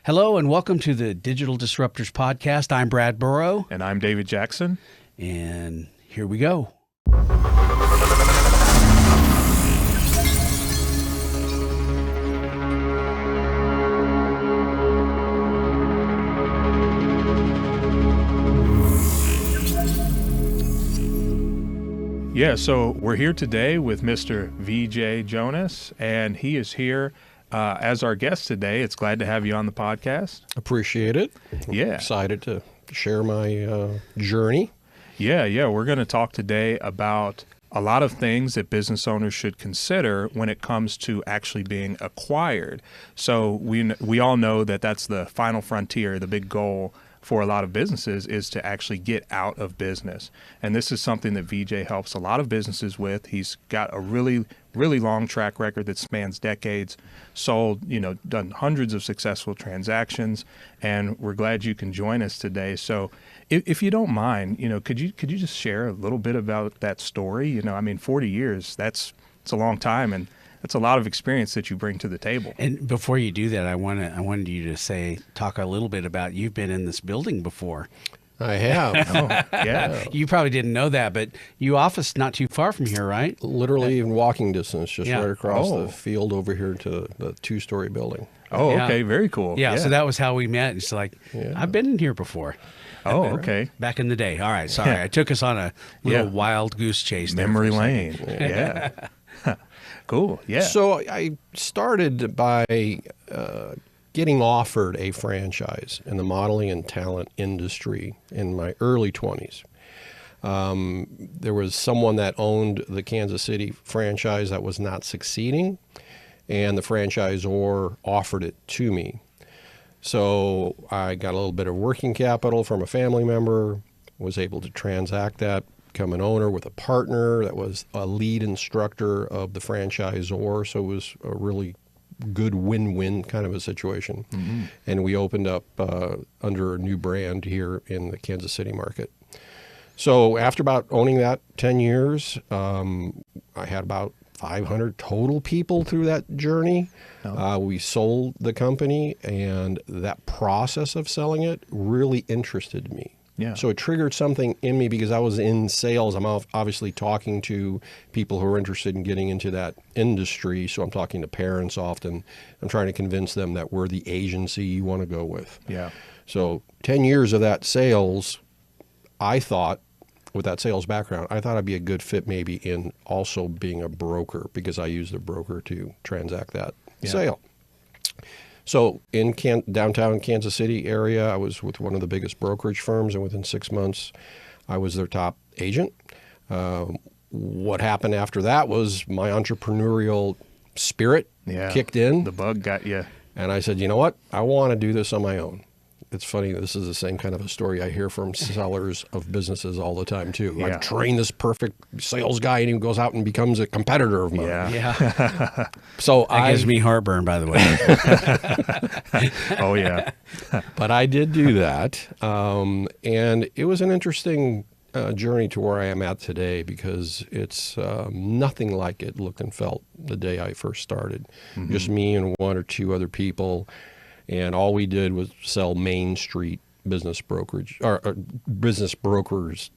Hello and welcome to the Digital Disruptors Podcast. I'm Brad Burrow. And I'm David Jackson. And here we go. Yeah, so we're here today with Mr. VJ Jonas, and he is here as our guest today. It's glad to have you on the podcast. Appreciate it. Yeah. Excited to share my journey. Yeah. We're going to talk today about a lot of things that business owners should consider when it comes to actually being acquired. So we all know that that's the final frontier, the big goal for a lot of businesses is to actually get out of business. And this is something that VJ helps a lot of businesses with. He's got a really long track record that spans decades, sold, done hundreds of successful transactions, and we're glad you can join us today. So if you don't mind, could you just share a little bit about that story? 40 years, it's a long time, and that's a lot of experience that you bring to the table. And before you do that, I wanted you to talk a little bit about you've been in this building before. I have. Yeah. You probably didn't know that, but you office not too far from here, right? Literally in walking distance, just Yeah. right across Oh. the field over here to the two-story building. Oh, Yeah. okay. Very cool. Yeah, so that was how we met. It's like, Yeah. I've been in here before. Oh, okay. Back in the day. All right, sorry. I took us on a little Yeah. wild goose chase there Memory for a lane. second. Yeah. Cool. Yeah. So I started by getting offered a franchise in the modeling and talent industry in my early 20s. There was someone that owned the Kansas City franchise that was not succeeding, and the franchisor offered it to me. So I got a little bit of working capital from a family member, was able to transact that, become an owner with a partner that was a lead instructor of the franchisor. So it was a really good win-win kind of a situation. Mm-hmm. And we opened up under a new brand here in the Kansas City market. So after about owning that 10 years, I had about 500 total people through that journey. Oh. We sold the company, and that process of selling it really interested me. Yeah. So it triggered something in me because I was in sales. I'm obviously talking to people who are interested in getting into that industry. So I'm talking to parents often. I'm trying to convince them that we're the agency you want to go with. Yeah. So 10 years of that sales, I thought, with that sales background, I thought I'd be a good fit maybe in also being a broker because I used a broker to transact that sale. So in downtown Kansas City area, I was with one of the biggest brokerage firms, and within 6 months, I was their top agent. What happened after that was my entrepreneurial spirit kicked in. The bug got you. And I said, you know what? I want to do this on my own. It's funny, this is the same kind of a story I hear from sellers of businesses all the time, too. Yeah. I've trained this perfect sales guy, and he goes out and becomes a competitor of mine. Yeah. So That gives me heartburn, by the way. Oh, yeah. But I did do that, and it was an interesting journey to where I am at today because it's nothing like it looked and felt the day I first started. Mm-hmm. Just me and one or two other people, and all we did was sell Main Street business brokerage or business brokers,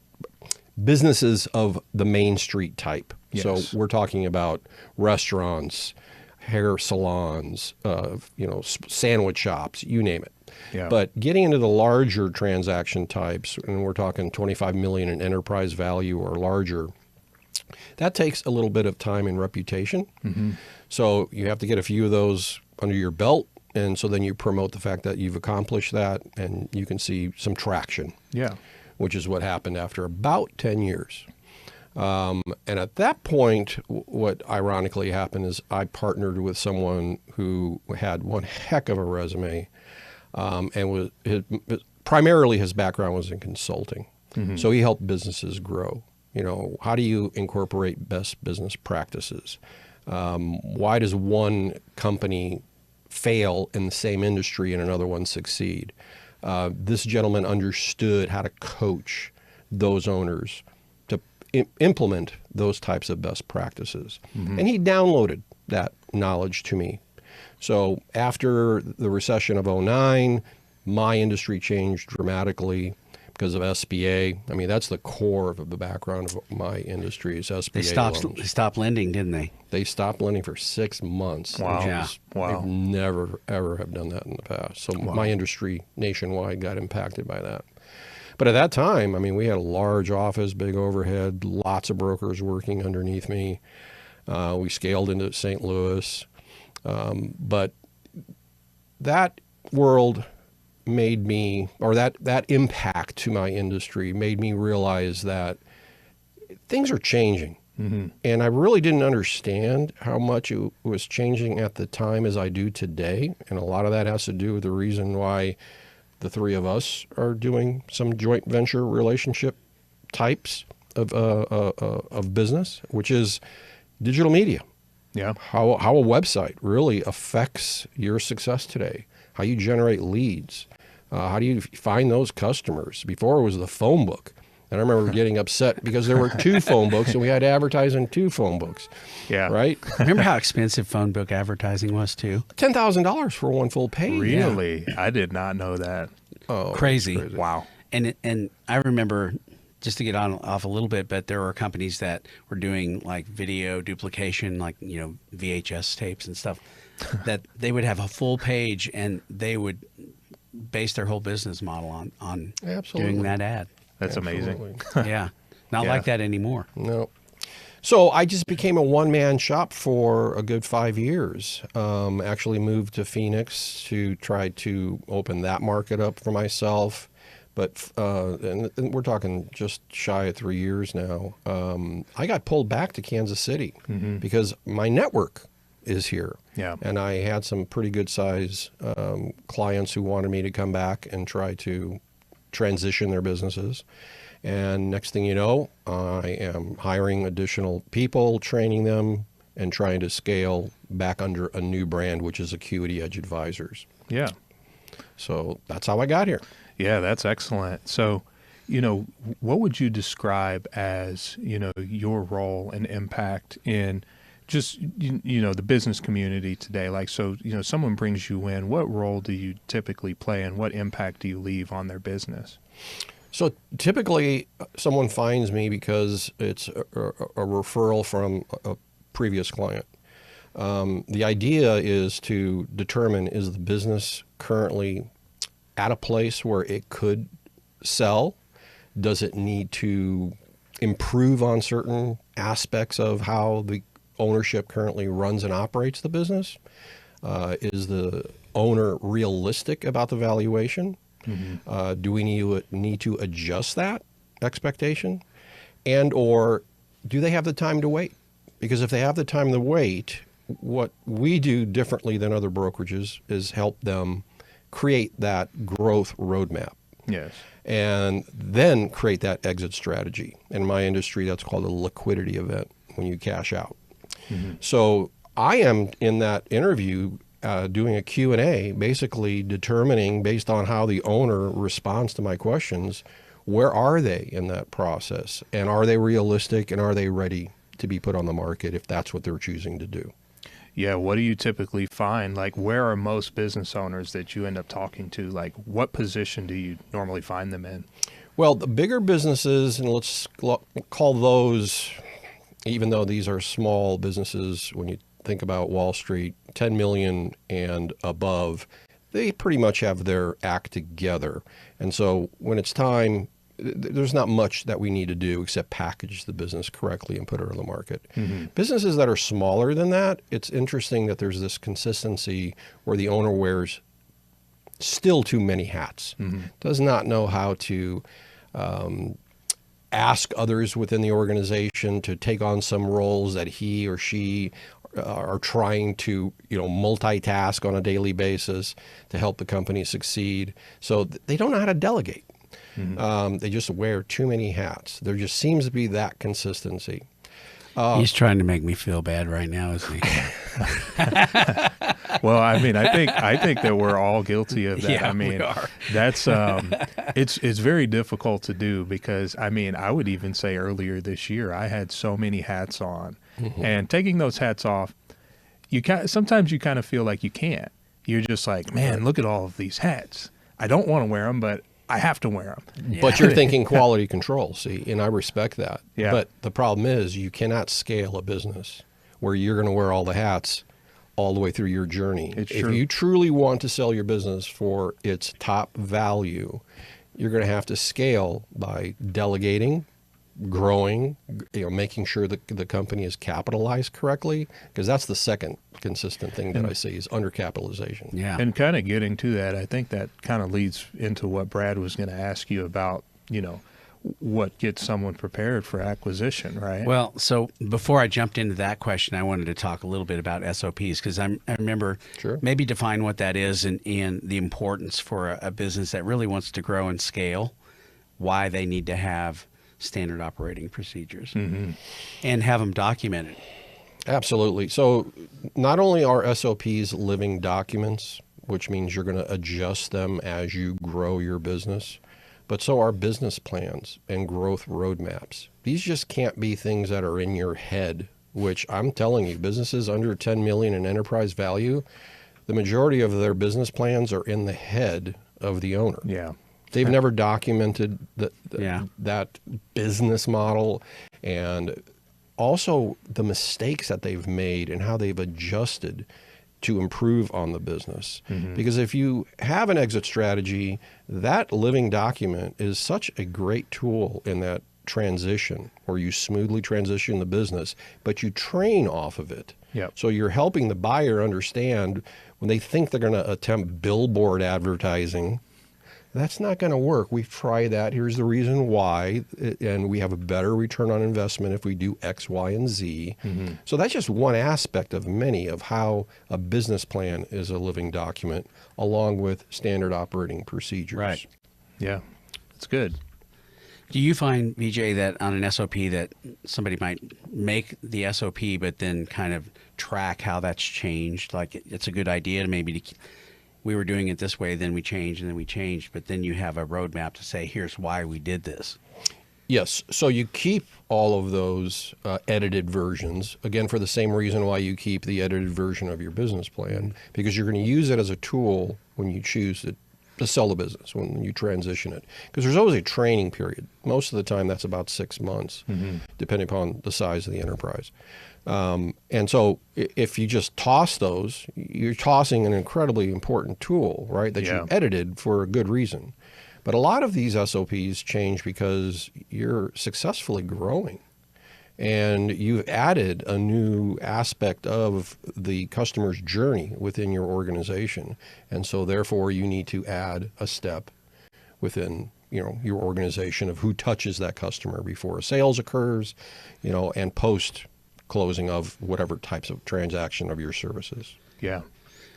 businesses of the Main Street type. Yes. So we're talking about restaurants, hair salons, sandwich shops, you name it. Yeah. But getting into the larger transaction types, and we're talking 25 million in enterprise value or larger, that takes a little bit of time and reputation. Mm-hmm. So you have to get a few of those under your belt. And so then you promote the fact that you've accomplished that, and you can see some traction. Yeah. Which is what happened after about 10 years. And at that point, what ironically happened is I partnered with someone who had one heck of a resume, and primarily his background was in consulting. Mm-hmm. So he helped businesses grow. How do you incorporate best business practices? Why does one company fail in the same industry and another one succeed? This gentleman understood how to coach those owners to implement those types of best practices. Mm-hmm. And he downloaded that knowledge to me. So after the recession of '09, my industry changed dramatically because of SBA. I mean, that's the core of the background of my industry is SBA loans. They stopped lending, didn't they? They stopped lending for 6 months. Wow. Yeah. Wow. They've never, ever have done that in the past. So my industry nationwide got impacted by that. But at that time, I mean, we had a large office, big overhead, lots of brokers working underneath me. We scaled into St. Louis. But that world made me, or that impact to my industry made me realize that things are changing. Mm-hmm. And I really didn't understand how much it was changing at the time as I do today. And a lot of that has to do with the reason why the three of us are doing some joint venture relationship types of business, which is digital media. Yeah. How a website really affects your success today, how you generate leads, how do you find those customers. Before it was the phone book. And I remember getting upset because there were 2 phone books and we had to advertise in 2 phone books. Yeah. Right? Remember how expensive phone book advertising was too? $10,000 for one full page. Really? I did not know that. Oh, Crazy. Wow. And I remember, just to get off a little bit, but there were companies that were doing like video duplication, like, VHS tapes and stuff, that they would have a full page and they would base their whole business model on Absolutely. doing that ad. That's amazing. Absolutely. Yeah. Not Yeah. like that anymore. No. So I just became a one-man shop for a good 5 years. Actually moved to Phoenix to try to open that market up for myself. But and we're talking just shy of 3 years now. I got pulled back to Kansas City because my network is here. Yeah. And I had some pretty good size clients who wanted me to come back and try to transition their businesses. And next thing you know, I am hiring additional people, training them, and trying to scale back under a new brand, which is Acuity Edge Advisors. Yeah. So that's how I got here. Yeah, that's excellent. So, what would you describe as, your role and impact in just, the business community today? Like, so, someone brings you in, what role do you typically play and what impact do you leave on their business? So typically someone finds me because it's a referral from a previous client. The idea is to determine, is the business currently at a place where it could sell? Does it need to improve on certain aspects of how the ownership currently runs and operates the business? Is the owner realistic about the valuation? Mm-hmm. Do we need to adjust that expectation? And or do they have the time to wait? Because if they have the time to wait, what we do differently than other brokerages is help them create that growth roadmap. Yes. And then create that exit strategy. In my industry, that's called a liquidity event when you cash out. Mm-hmm. So I am in that interview doing a Q&A, basically determining based on how the owner responds to my questions, where are they in that process? And are they realistic and are they ready to be put on the market if that's what they're choosing to do? Yeah. What do you typically find? Like, where are most business owners that you end up talking to? Like, what position do you normally find them in? Well, the bigger businesses, and let's call those, even though these are small businesses, when you think about Wall Street, 10 million and above, they pretty much have their act together. And so when it's time, there's not much that we need to do except package the business correctly and put it on the market. Mm-hmm. Businesses that are smaller than that, it's interesting that there's this consistency where the owner wears still too many hats, does not know how to ask others within the organization to take on some roles that he or she are trying to, multitask on a daily basis to help the company succeed. So they don't know how to delegate. Mm-hmm. They just wear too many hats. There just seems to be that consistency. He's trying to make me feel bad right now, isn't he? Well, I mean, I think that we're all guilty of that. Yeah, I mean, we are. That's it's very difficult to do because I mean, I would even say earlier this year I had so many hats on, and taking those hats off, sometimes you kind of feel like you can't. You're just like, man, look at all of these hats. I don't want to wear them, but I have to wear them. Yeah. But you're thinking quality control, see, and I respect that. Yeah. But the problem is you cannot scale a business where you're going to wear all the hats all the way through your journey. It's if true. you truly want to sell your business for its top value, you're going to have to scale by delegating, growing, making sure that the company is capitalized correctly, because that's the second consistent thing that I see is undercapitalization. Yeah. And kind of getting to that, I think that kind of leads into what Brad was going to ask you about, what gets someone prepared for acquisition, right? Well, so before I jumped into that question, I wanted to talk a little bit about SOPs, because I remember Sure. maybe define what that is and the importance for a business that really wants to grow and scale, why they need to have standard operating procedures and have them documented. Absolutely. So not only are SOPs living documents, which means you're going to adjust them as you grow your business, but so are business plans and growth roadmaps. These just can't be things that are in your head, which I'm telling you, businesses under 10 million in enterprise value, the majority of their business plans are in the head of the owner. Yeah. They've never documented Yeah. that business model, and also the mistakes that they've made and how they've adjusted to improve on the business. Because if you have an exit strategy, that living document is such a great tool in that transition where you smoothly transition the business, but you train off of it. Yep. So you're helping the buyer understand when they think they're going to attempt billboard advertising, that's not going to work. We've tried that. Here's the reason why. And we have a better return on investment if we do X, Y, and Z. So that's just one aspect of many of how a business plan is a living document, along with standard operating procedures. Right. Yeah. It's good. Do you find, VJ, that on an SOP that somebody might make the SOP but then kind of track how that's changed? Like it's a good idea to maybe we were doing it this way, then we changed, and then we changed, but then you have a roadmap to say, here's why we did this. Yes. So you keep all of those edited versions, again, for the same reason why you keep the edited version of your business plan, because you're going to use it as a tool when you choose to sell the business, when you transition it. Because there's always a training period. Most of the time, that's about 6 months, depending upon the size of the enterprise. And so if you just toss those, you're tossing an incredibly important tool, right, that you edited for a good reason. But a lot of these SOPs change because you're successfully growing and you've added a new aspect of the customer's journey within your organization. And so therefore you need to add a step within your organization of who touches that customer before a sales occurs, and post closing of whatever types of transaction of your services. Yeah.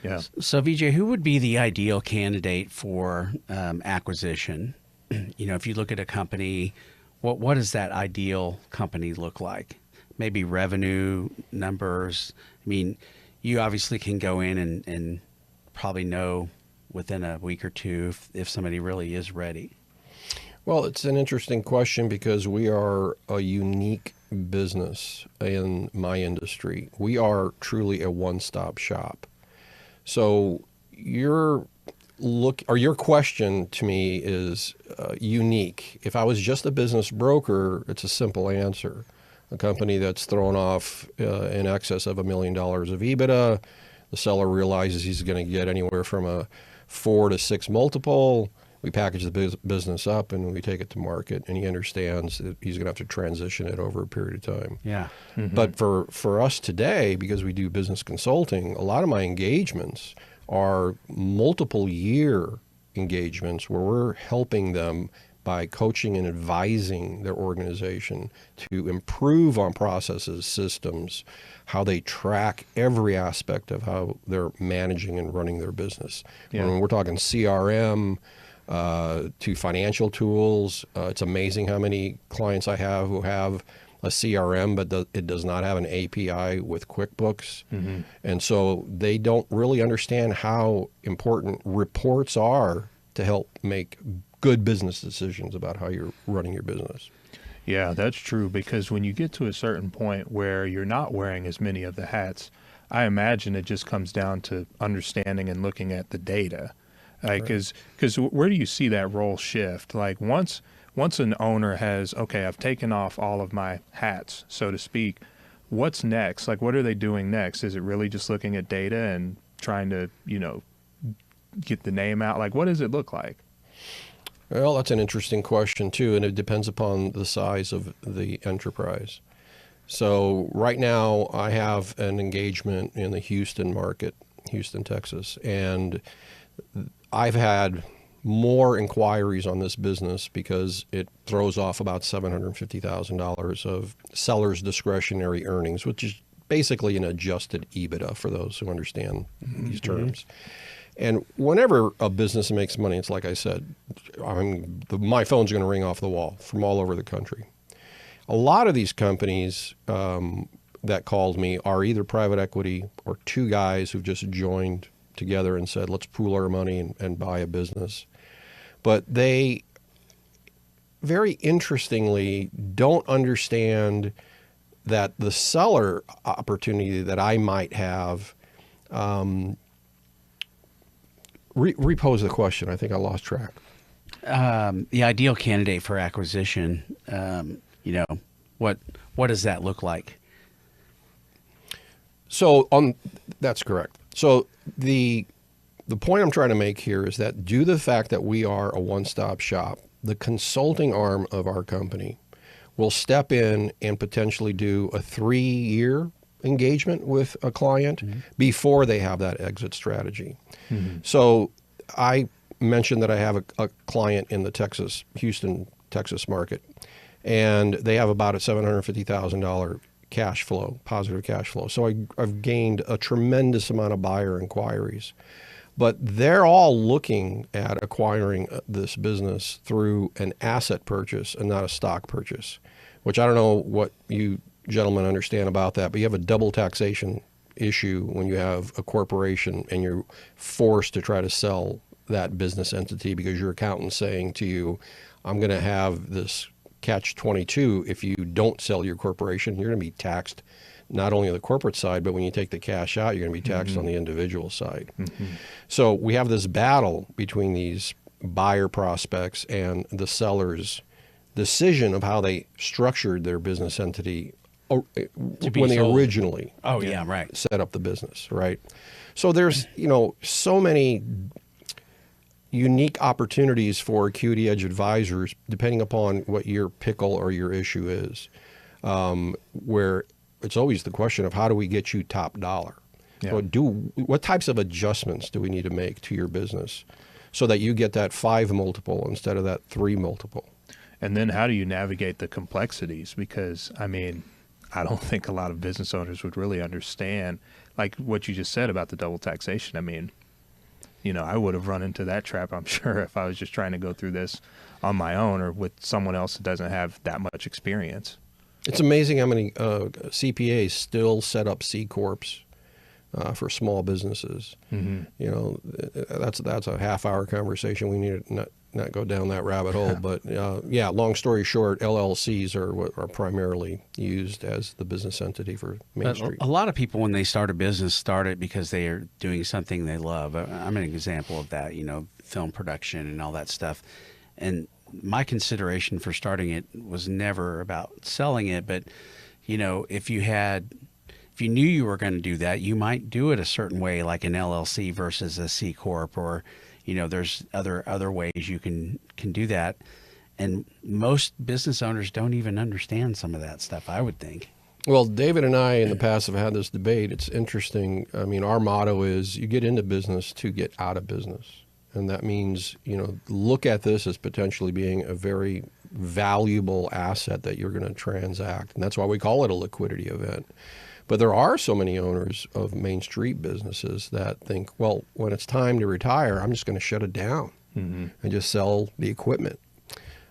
Yeah. So, VJ, who would be the ideal candidate for acquisition? If you look at a company, what does that ideal company look like? Maybe revenue numbers. I mean, you obviously can go in and probably know within a week or two if somebody really is ready. Well, it's an interesting question because we are a unique business in my industry. We are truly a one-stop shop. So your question to me is unique. If I was just a business broker, it's a simple answer. A company that's thrown off in excess of $1 million of EBITDA, the seller realizes he's going to get anywhere from a 4 to 6 multiple. We package the business up and we take it to market, and he understands that he's going to have to transition it over a period of time. Yeah. But for us today, because we do business consulting, a lot of my engagements are multiple year engagements where we're helping them by coaching and advising their organization to improve on processes, systems, how they track every aspect of how they're managing and running their business. Yeah. When we're talking CRM, to financial tools. It's amazing how many clients I have who have a CRM, but it does not have an API with QuickBooks. And so they don't really understand how important reports are to help make good business decisions about how you're running your business. Yeah, that's true, because when you get to a certain point where you're not wearing as many of the hats, I imagine it just comes down to understanding and looking at the data. Like, because where do you see that role shift? Like once an owner has, okay, I've taken off all of my hats, so to speak, what's next? Like, what are they doing next? Is it really just looking at data and trying to, get the name out? Like, what does it look like? Well, that's an interesting question too, and it depends upon the size of the enterprise. So right now I have an engagement in the Houston market, Houston, Texas, and I've had more inquiries on this business because it throws off about $750,000 of seller's discretionary earnings, which is basically an adjusted EBITDA for those who understand these terms. And whenever a business makes money, it's like I said, my phone's going to ring off the wall from all over the country. A lot of these companies that called me are either private equity or two guys who've just joined together and said, let's pool our money and buy a business. But they, very interestingly, don't understand that the seller opportunity that I might have, repose the question. I think I lost track. The ideal candidate for acquisition, what does that look like? So that's correct. So the point I'm trying to make here is that due to the fact that we are a one-stop shop, the consulting arm of our company will step in and potentially do a 3-year engagement with a client before they have that exit strategy. So I mentioned that I have a client in the Houston, Texas market, and they have about a $750,000 cash flow, positive cash flow. So I've gained a tremendous amount of buyer inquiries. But they're all looking at acquiring this business through an asset purchase and not a stock purchase, which I don't know what you gentlemen understand about that, but you have a double taxation issue when you have a corporation and you're forced to try to sell that business entity because your accountant's saying to you, I'm going to have this catch-22. If you don't sell your corporation, you're going to be taxed not only on the corporate side, but when you take the cash out, you're going to be taxed on the individual side. So we have this battle between these buyer prospects and the seller's decision of how they structured their business entity when they originally set up the business, right? So there's, so many unique opportunities for Acuity Edge advisors, depending upon what your pickle or your issue is, where it's always the question of how do we get you top dollar? Yeah. What types of adjustments do we need to make to your business so that you get that 5 multiple instead of that 3 multiple? And then how do you navigate the complexities? Because, I don't think a lot of business owners would really understand, like what you just said about the double taxation. I would have run into that trap, I'm sure, if I was just trying to go through this on my own or with someone else that doesn't have that much experience. It's amazing how many CPAs still set up C Corps for small businesses. That's a half-hour conversation. We need to not go down that rabbit hole. But long story short, LLCs are what are primarily used as the business entity for Main Street. A lot of people, when they start a business, start it because they are doing something they love. I'm an example of that, film production and all that stuff. And my consideration for starting it was never about selling it, but if you knew you were going to do that, you might do it a certain way, like an LLC versus a C Corp, or there's other ways you can do that. And most business owners don't even understand some of that stuff, I would think. Well, David and I in the past have had this debate. It's interesting. Our motto is you get into business to get out of business. And that means, look at this as potentially being a very valuable asset that you're going to transact. And that's why we call it a liquidity event. But there are so many owners of Main Street businesses that think, well, when it's time to retire, I'm just going to shut it down and just sell the equipment.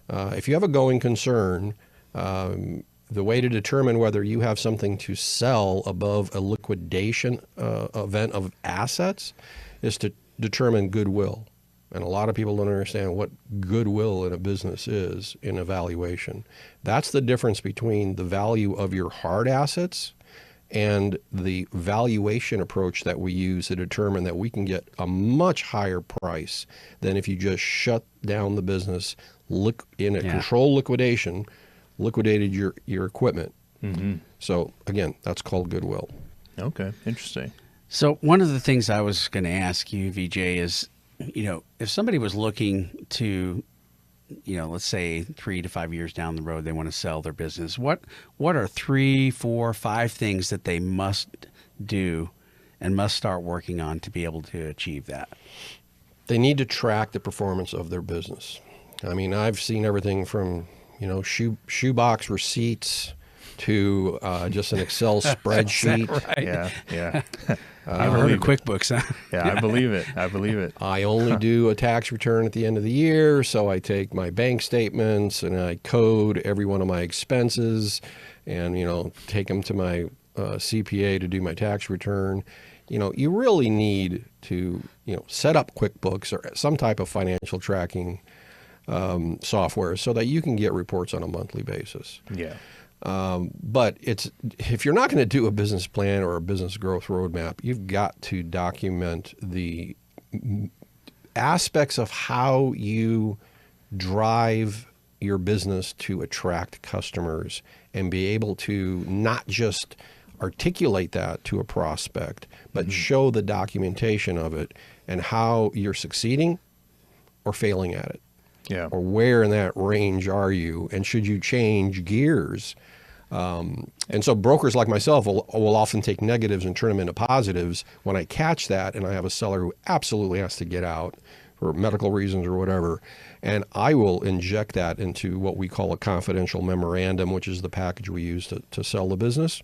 If you have a going concern, the way to determine whether you have something to sell above a liquidation event of assets is to determine goodwill. And a lot of people don't understand what goodwill in a business is in evaluation. That's the difference between the value of your hard assets and the valuation approach that we use to determine that we can get a much higher price than if you just shut down the business in a controlled liquidation, liquidated your equipment. Mm-hmm. So again, that's called goodwill. Okay, interesting. So one of the things I was going to ask you, VJ, is, if somebody was looking to, let's say 3 to 5 years down the road, they want to sell their business. What are 3, 4, 5 things that they must do and must start working on to be able to achieve that? They need to track the performance of their business. I mean, I've seen everything from, shoebox receipts to just an Excel spreadsheet. Right? Yeah. I've heard of QuickBooks, huh? Yeah, I believe it. I only do a tax return at the end of the year, so I take my bank statements and I code every one of my expenses and, take them to my CPA to do my tax return. You really need to, set up QuickBooks or some type of financial tracking software so that you can get reports on a monthly basis. Yeah. But if you're not going to do a business plan or a business growth roadmap, you've got to document the aspects of how you drive your business to attract customers and be able to not just articulate that to a prospect, but show the documentation of it and how you're succeeding or failing at it. Yeah. Or where in that range are you, and should you change gears? And so brokers like myself will often take negatives and turn them into positives when I catch that and I have a seller who absolutely has to get out for medical reasons or whatever. And I will inject that into what we call a confidential memorandum, which is the package we use to sell the business,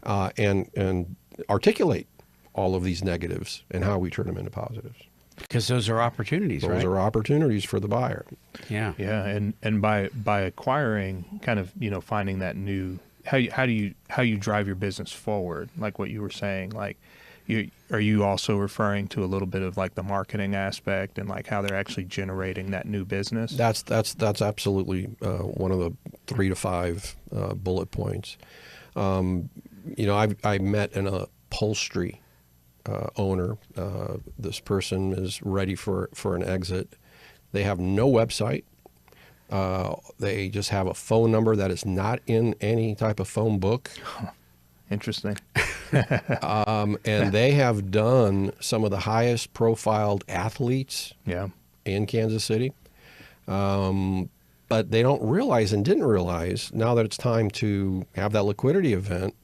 and articulate all of these negatives and how we turn them into positives. Because those are opportunities, right? Those are opportunities for the buyer. Yeah. Yeah, and by acquiring, kind of, finding that new, how you drive your business forward, like what you were saying, like are you also referring to a little bit of like the marketing aspect and like how they're actually generating that new business? That's absolutely one of the 3 to 5 bullet points. I met an upholstery owner. This person is ready for an exit. They have no website. They just have a phone number that is not in any type of phone book. Interesting. And they have done some of the highest profiled athletes in Kansas City. But they don't realize and didn't realize now that it's time to have that liquidity event,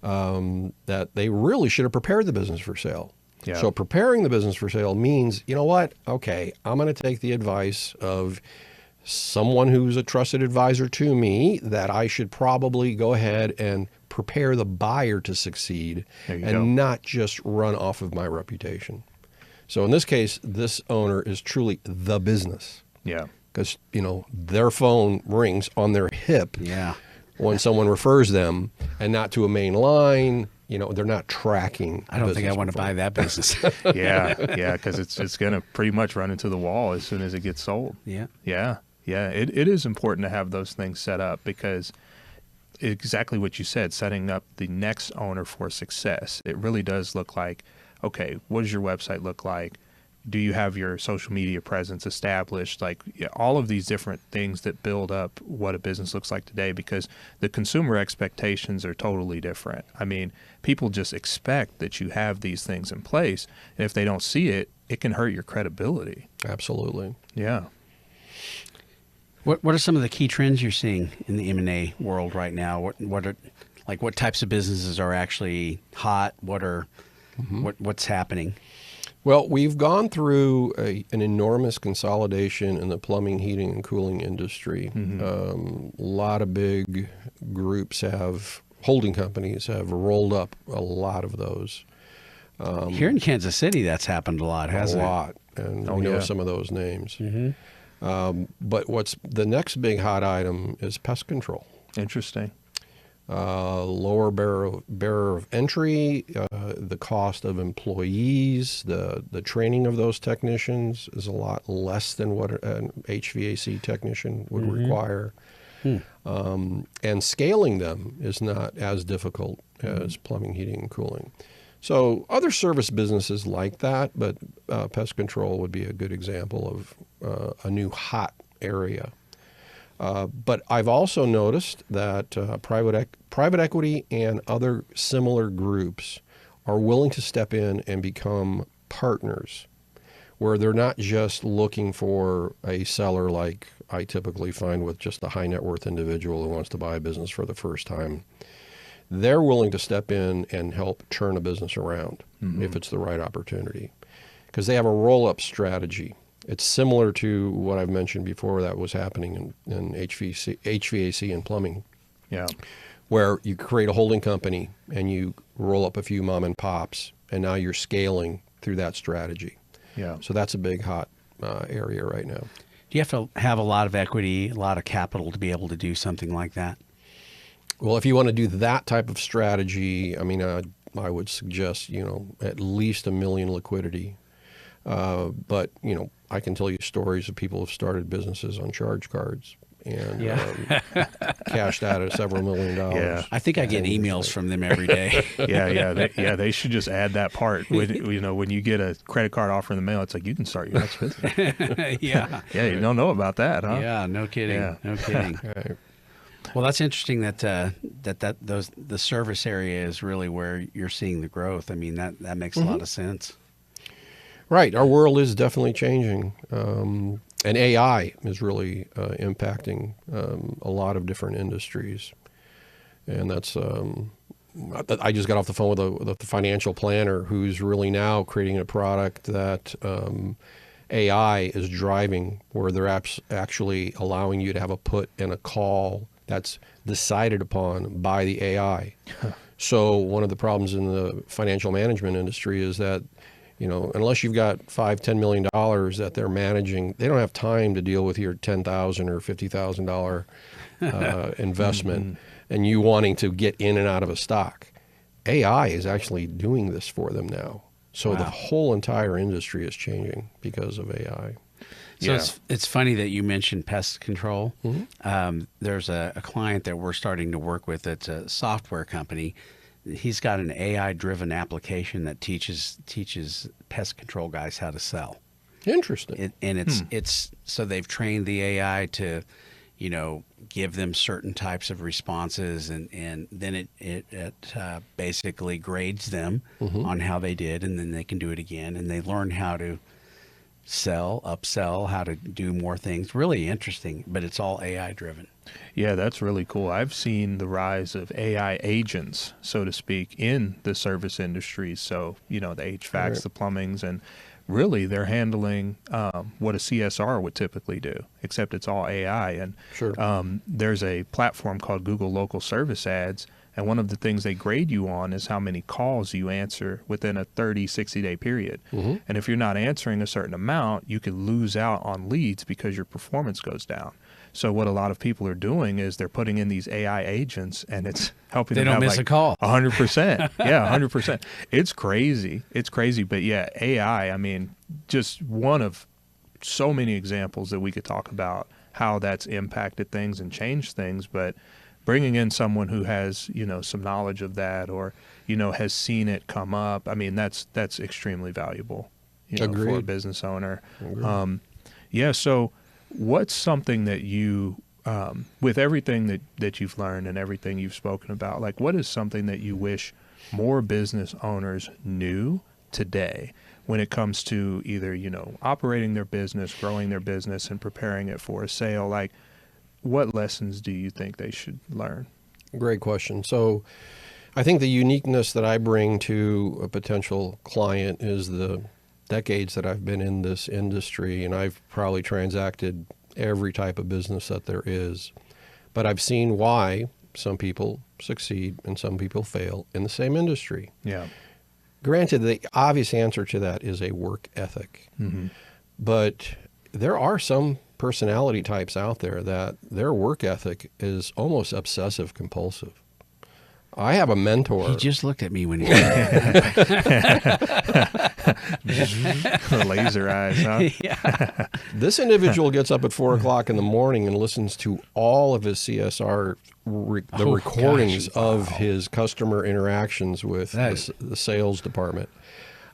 that they really should have prepared the business for sale. Yeah. So preparing the business for sale means, you know what? Okay, I'm going to take the advice of someone who's a trusted advisor to me that I should probably go ahead and prepare the buyer to succeed and not just run off of my reputation. So in this case, this owner is truly the business. Yeah. Because, their phone rings on their hip. Yeah. When someone refers them, and not to a main line, they're not tracking. I don't think I want to buy that business. Yeah, because it's going to pretty much run into the wall as soon as it gets sold. Yeah. Yeah. It is important to have those things set up because exactly what you said, setting up the next owner for success. It really does look like, okay, what does your website look like? Do you have your social media presence established? Like all of these different things that build up what a business looks like today, because the consumer expectations are totally different. I mean, people just expect that you have these things in place. And if they don't see it, it can hurt your credibility. Absolutely. Yeah. What are some of the key trends you're seeing in the M&A world right now? What types of businesses are actually hot? What's happening? Well, we've gone through an enormous consolidation in the plumbing, heating, and cooling industry. A lot of big groups holding companies have rolled up a lot of those. Here in Kansas City, that's happened a lot, hasn't it? A lot, and we know some of those names. But what's the next big hot item is pest control. Interesting. Lower barrier of entry, the cost of employees, the training of those technicians is a lot less than what an HVAC technician would require. And scaling them is not as difficult as plumbing, heating, and cooling. So other service businesses like that, but pest control would be a good example of a new hot area. But I've also noticed that private equity and other similar groups are willing to step in and become partners, where they're not just looking for a seller like I typically find with just a high net worth individual who wants to buy a business for the first time. They're willing to step in and help turn a business around if it's the right opportunity, because they have a roll-up strategy. It's similar to what I've mentioned before that was happening in HVAC and plumbing, where you create a holding company and you roll up a few mom and pops, and now you're scaling through that strategy. So that's a big hot area right now. Do you have to have a lot of equity, a lot of capital to be able to do something like that? Well, if you want to do that type of strategy, I mean, I would suggest, at least $1 million liquidity. But, I can tell you stories of people who've started businesses on charge cards and cashed out at several $1 million. I think I get emails from them every day. They should just add that part. When you get a credit card offer in the mail, it's like, you can start your next business. You don't know about that, huh? Yeah, no kidding. No kidding. Right. Well, that's interesting that the service area is really where you're seeing the growth. I mean, that makes a lot of sense. Right. Our world is definitely changing. And AI is really impacting a lot of different industries. And that's, I just got off the phone with the financial planner who's really now creating a product that AI is driving, where they're actually allowing you to have a put and a call that's decided upon by the AI. So one of the problems in the financial management industry is that, unless you've got $5-10 million that they're managing, they don't have time to deal with your $10,000 or $50,000 investment and you wanting to get in and out of a stock. AI is actually doing this for them now. So the whole entire industry is changing because of AI. So it's funny that you mentioned pest control. There's a client that we're starting to work with that's a software company. He's got an AI-driven application that teaches pest control guys how to sell. Interesting. And it's so they've trained the AI to, give them certain types of responses, and then it basically grades them on how they did, and then they can do it again, and they learn how to upsell, how to do more things. Really interesting, but it's all AI driven. Yeah, that's really cool. I've seen the rise of AI agents, so to speak, in the service industry. So, the HVACs, the plumbings, and really they're handling what a CSR would typically do, except it's all AI. And there's a platform called Google Local Service Ads, and one of the things they grade you on is how many calls you answer within a 30, 60-day period. And if you're not answering a certain amount, you could lose out on leads because your performance goes down. So what a lot of people are doing is they're putting in these AI agents, and it's helping them have miss a call. 100%. Yeah, 100%. It's crazy. It's crazy. But yeah, AI, I mean, just one of so many examples that we could talk about how that's impacted things and changed things. But bringing in someone who has, some knowledge of that, or, has seen it come up, I mean, that's extremely valuable, for a business owner. So what's something that you, with everything that you've learned and everything you've spoken about, like what is something that you wish more business owners knew today when it comes to either, operating their business, growing their business, and preparing it for a sale? Like, what lessons do you think they should learn? Great question. So I think the uniqueness that I bring to a potential client is the decades that I've been in this industry, and I've probably transacted every type of business that there is. But I've seen why some people succeed and some people fail in the same industry. Yeah. Granted, the obvious answer to that is a work ethic. But there are some personality types out there that their work ethic is almost obsessive compulsive. I have a mentor. He just looked at me when he Laser eyes, huh? Yeah. This individual gets up at 4 o'clock in the morning and listens to all of his CSR, the recordings of his customer interactions with the sales department,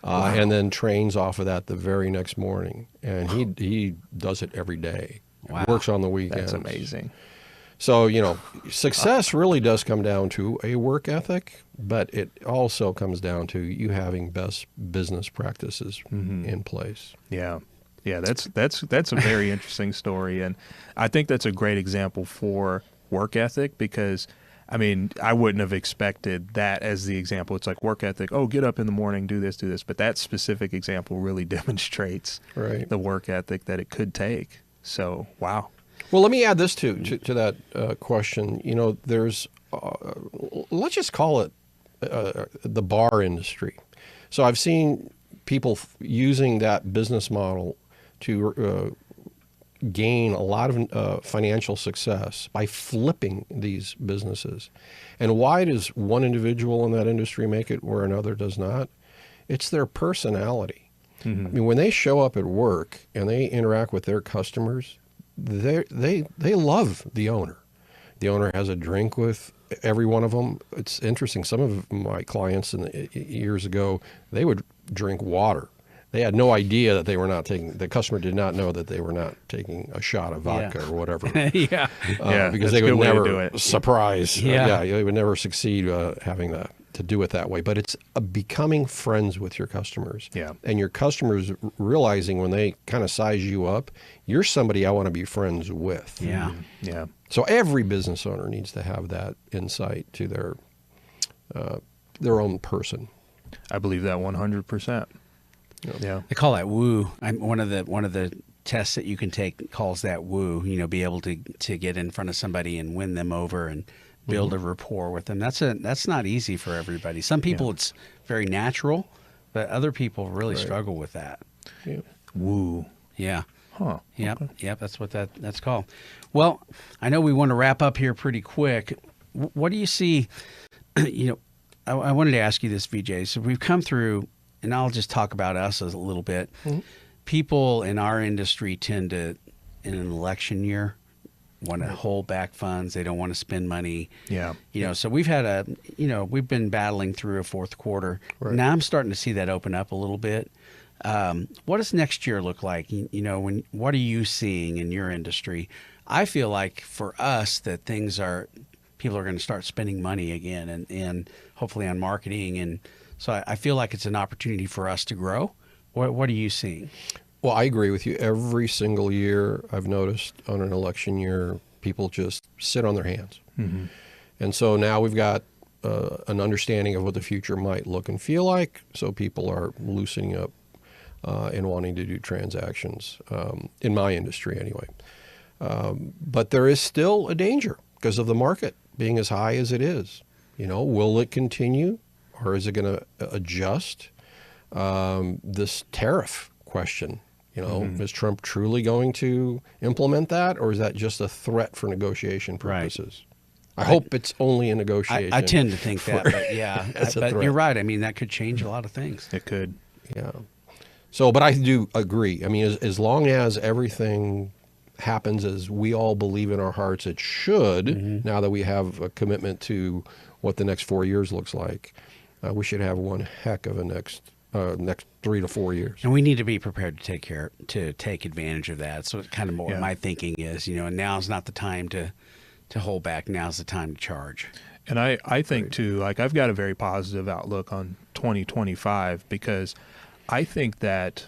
and then trains off of that the very next morning. And he does it every day. Wow. Works on the weekends. That's amazing. So, success really does come down to a work ethic, but it also comes down to you having best business practices in place. Yeah. Yeah, that's a very interesting story, and I think that's a great example for work ethic because, I mean, I wouldn't have expected that as the example. It's like work ethic, get up in the morning, do this, but that specific example really demonstrates the work ethic that it could take. So, wow. Well, let me add this to that question. There's, let's just call it the bar industry. So I've seen people using that business model to gain a lot of financial success by flipping these businesses. And why does one individual in that industry make it where another does not? It's their personality. I mean, when they show up at work and they interact with their customers, they love the owner. The owner has a drink with every one of them. It's interesting. Some of my clients years ago, they would drink water. They had no idea that they were not taking. The customer did not know that they were not taking a shot of vodka or whatever. Because they would never surprise. They would never succeed having to do it that way. But it's becoming friends with your customers. Yeah. And your customers realizing when they kind of size you up, you're somebody I want to be friends with. Yeah. Yeah. So every business owner needs to have that insight to their own person. I believe that 100%. Yeah. They call that woo. One of the tests that you can take calls that woo. Be able to get in front of somebody and win them over and build a rapport with them. That's not easy for everybody. Some people it's very natural, but other people really struggle with that. Yeah. Woo. Yeah. Huh. Yep. Okay. Yep. That's what that's called. Well, I know we want to wrap up here pretty quick. What do you see? I wanted to ask you this, VJ. So we've come through, and I'll just talk about us a little bit. People in our industry tend to, in an election year, want to hold back funds. They don't want to spend money. Yeah. So we've had we've been battling through a fourth quarter. Right. Now I'm starting to see that open up a little bit. What does next year look like? What are you seeing in your industry? I feel like for us that people are going to start spending money again and hopefully on marketing. And so I feel like it's an opportunity for us to grow. What are you seeing? Well, I agree with you. Every single year I've noticed on an election year, people just sit on their hands. And so now we've got an understanding of what the future might look and feel like. So people are loosening up and wanting to do transactions, in my industry anyway. But there is still a danger because of the market being as high as it is. Will it continue or is it going to adjust? This tariff question, is Trump truly going to implement that, or is that just a threat for negotiation purposes? Right. I hope it's only a negotiation. I tend to think that, but yeah, but you're right. I mean, that could change a lot of things. It could. Yeah. So, but I do agree. I mean, as long as everything happens as we all believe in our hearts it should, now that we have a commitment to what the next 4 years looks like, we should have one heck of a next 3 to 4 years. And we need to be prepared to take advantage of that. So it's kind of what my thinking is, and now's not the time to hold back. Now's the time to charge. And I think too, like I've got a very positive outlook on 2025 because I think that,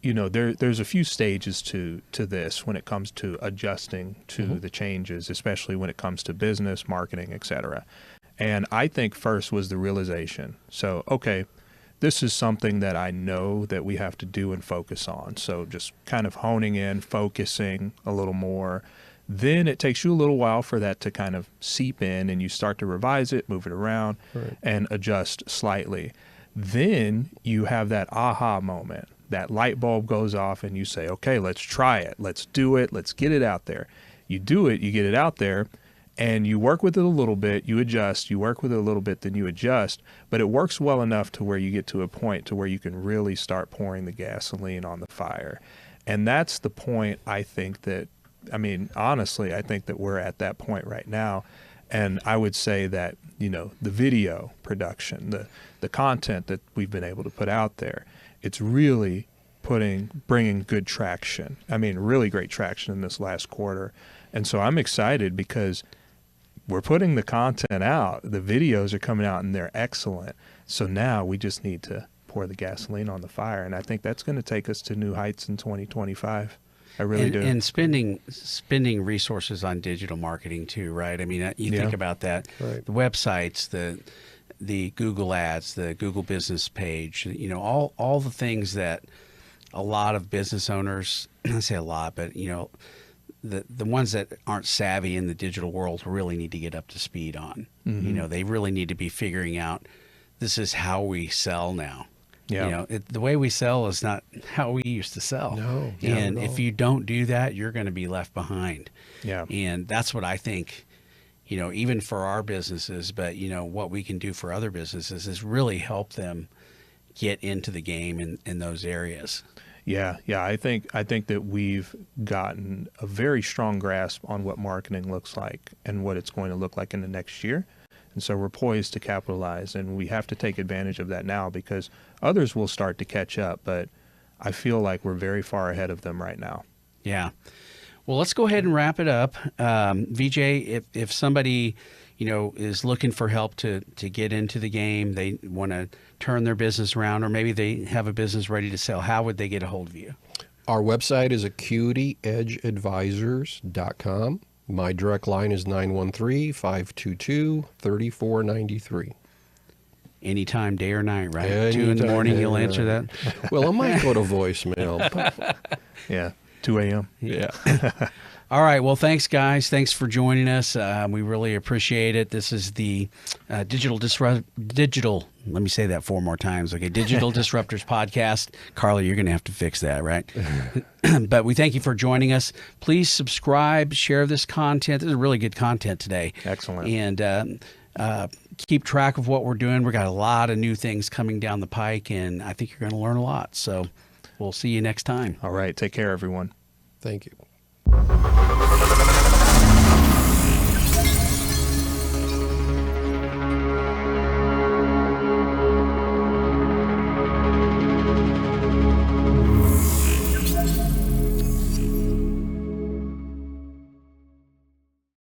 there's a few stages to this when it comes to adjusting to the changes, especially when it comes to business, marketing, et cetera. And I think first was the realization. So, okay, this is something that I know that we have to do and focus on. So just kind of honing in, focusing a little more. Then it takes you a little while for that to kind of seep in and you start to revise it, move it around, and adjust slightly. Then you have that aha moment. That light bulb goes off and you say, okay, let's try it. Let's do it. Let's get it out there. You do it, you get it out there, And you work with it a little bit, you adjust, you work with it a little bit, then you adjust, but it works well enough to where you get to a point to where you can really start pouring the gasoline on the fire. And that's the point I think that, I mean, honestly, I think that we're at that point right now. And I would say that, you know, the video production, the content that we've been able to put out there, it's really bringing good traction. I mean, really great traction in this last quarter. And so I'm excited because we're putting the content out. The videos are coming out and they're excellent. So now we just need to pour the gasoline on the fire. And I think that's going to take us to new heights in 2025. I really do. And spending resources on digital marketing too, right? I mean, you think about that, Right. the websites, the Google ads, the Google business page, you know, all the things that a lot of business owners, I say a lot, but you know, the ones that aren't savvy in the digital world really need to get up to speed on. Mm-hmm. You know, they really need to be figuring out, this is how we sell now. Yeah. You know, the way we sell is not how we used to sell. No, not and at if all. you don't do that, you're going to be left behind. Yeah. And that's what I think, you know, even for our businesses, but you know, what we can do for other businesses is really help them get into the game in those areas. Yeah. I think that we've gotten a very strong grasp on what marketing looks like and what it's going to look like in the next year. And so we're poised to capitalize, and we have to take advantage of that now because others will start to catch up. But I feel like we're very far ahead of them right now. Yeah. Well, let's go ahead and wrap it up. VJ, if somebody, you know, is looking for help to get into the game, they want to turn their business around, or maybe they have a business ready to sell, how would they get a hold of you? Our website is acuityedgeadvisors.com. My direct line is 913-522-3493. Anytime, day or night, right? Anytime, 2 in the morning, day you'll or answer night. that? Well, I might go to voicemail. Yeah. 2 a.m. Yeah. All right. Well, thanks, guys. Thanks for joining us. We really appreciate it. This is the Digital. Let me say that 4 more times. Okay, Digital Disruptors Podcast. Carly, you're going to have to fix that, right? But we thank you for joining us. Please subscribe, share this content. This is really good content today. Excellent. And keep track of what we're doing. We got a lot of new things coming down the pike, and I think you're going to learn a lot. So we'll see you next time. All right. Take care, everyone. Thank you.